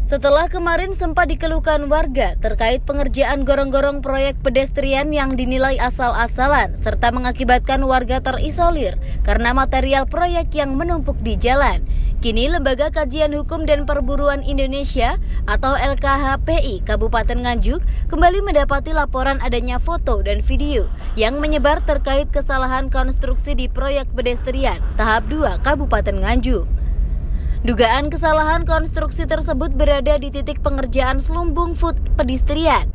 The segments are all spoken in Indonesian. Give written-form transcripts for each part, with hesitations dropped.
Setelah kemarin sempat dikeluhkan warga terkait pengerjaan gorong-gorong proyek pedestrian yang dinilai asal-asalan serta mengakibatkan warga terisolir karena material proyek yang menumpuk di jalan. Kini Lembaga Kajian Hukum dan Perburuan Indonesia atau LKHPI Kabupaten Nganjuk kembali mendapati laporan adanya foto dan video yang menyebar terkait kesalahan konstruksi di proyek pedestrian tahap 2 Kabupaten Nganjuk. Dugaan kesalahan konstruksi tersebut berada di titik pengerjaan Slumbung Food pedestrian.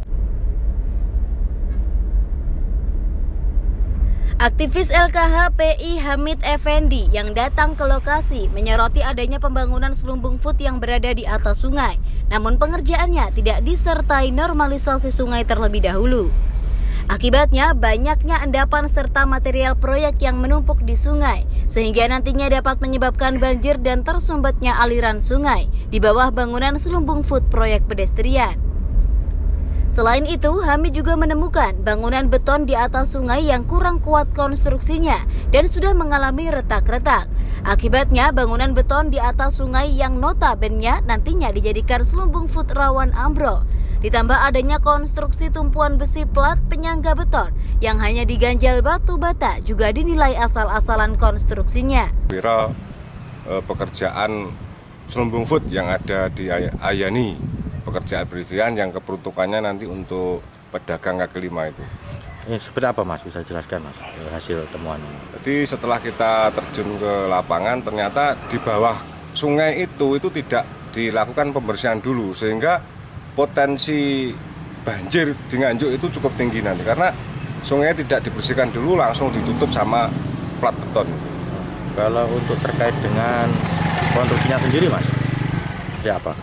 Aktivis LKHPI Hamid Effendi yang datang ke lokasi menyoroti adanya pembangunan Slumbung Food yang berada di atas sungai, namun pengerjaannya tidak disertai normalisasi sungai terlebih dahulu. Akibatnya banyaknya endapan serta material proyek yang menumpuk di sungai, sehingga nantinya dapat menyebabkan banjir dan tersumbatnya aliran sungai di bawah bangunan Slumbung Food proyek pedestrian. Selain itu, Hamid juga menemukan bangunan beton di atas sungai yang kurang kuat konstruksinya dan sudah mengalami retak-retak. Akibatnya bangunan beton di atas sungai yang notabene nantinya dijadikan Slumbung Food rawan ambrol. Ditambah adanya konstruksi tumpuan besi plat penyangga beton yang hanya diganjal batu bata juga dinilai asal-asalan konstruksinya. Viral pekerjaan Slumbung Food yang ada di Ayani, pekerjaan pedestrian yang keperuntukannya nanti untuk pedagang kaki lima itu. Seperti apa Mas, bisa jelaskan Mas hasil temuannya? Jadi setelah kita terjun ke lapangan ternyata di bawah sungai itu tidak dilakukan pembersihan dulu sehingga potensi banjir di Nganjuk itu cukup tinggi nanti karena sungai tidak dibersihkan dulu langsung ditutup sama plat beton. Kalau untuk terkait dengan konstruksinya sendiri Mas, ya apa?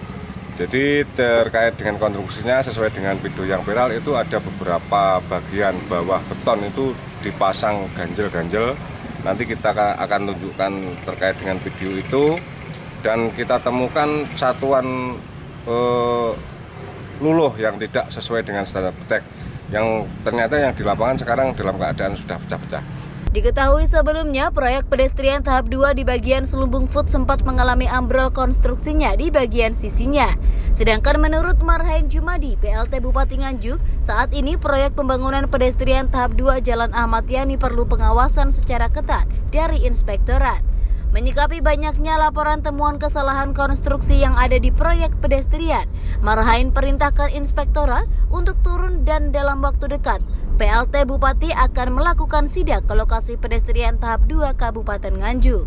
Jadi terkait dengan konstruksinya sesuai dengan video yang viral itu ada beberapa bagian bawah beton itu dipasang ganjel-ganjel. Nanti kita akan tunjukkan terkait dengan video itu dan kita temukan satuan luluh yang tidak sesuai dengan standar petek yang ternyata yang di lapangan sekarang dalam keadaan sudah pecah-pecah. Diketahui sebelumnya proyek pedestrian tahap 2 di bagian Slumbung Food sempat mengalami ambrol konstruksinya di bagian sisinya. Sedangkan menurut Marhain Jumadi, PLT Bupati Nganjuk, saat ini proyek pembangunan pedestrian tahap 2 Jalan Ahmad Yani perlu pengawasan secara ketat dari inspektorat. Menyikapi banyaknya laporan temuan kesalahan konstruksi yang ada di proyek pedestrian, Marhain perintahkan inspektorat untuk turun dan dalam waktu dekat PLT Bupati akan melakukan sidak ke lokasi pedestrian tahap 2 Kabupaten Nganjuk.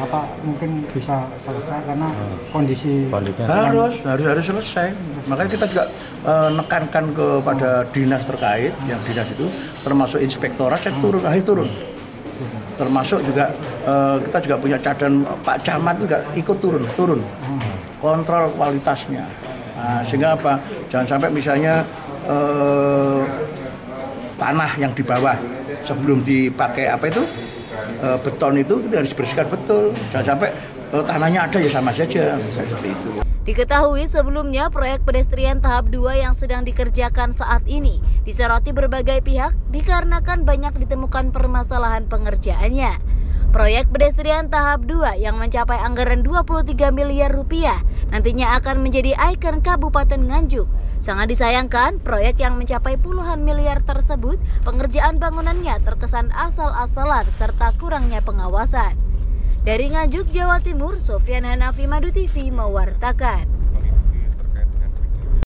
Apa mungkin bisa selesai karena kondisi harus selesai. Makanya kita juga nekankan kepada dinas terkait, yang dinas itu termasuk inspektorat saya turun. Termasuk juga kita juga punya cadang Pak Camat juga ikut turun kontrol kualitasnya. Nah, sehingga apa? Jangan sampai misalnya tanah yang di bawah sebelum dipakai beton itu kita harus bersihkan betul. Jangan sampai tanahnya ada ya sama saja, seperti itu. Diketahui sebelumnya proyek pedestrian tahap 2 yang sedang dikerjakan saat ini disoroti berbagai pihak dikarenakan banyak ditemukan permasalahan pengerjaannya. Proyek pedestrian tahap 2 yang mencapai anggaran 23 miliar rupiah nantinya akan menjadi ikon Kabupaten Nganjuk. Sangat disayangkan, proyek yang mencapai puluhan miliar tersebut pengerjaan bangunannya terkesan asal-asalan serta kurangnya pengawasan. Dari Nganjuk, Jawa Timur, Sofyan Hanafi, Madu TV mewartakan.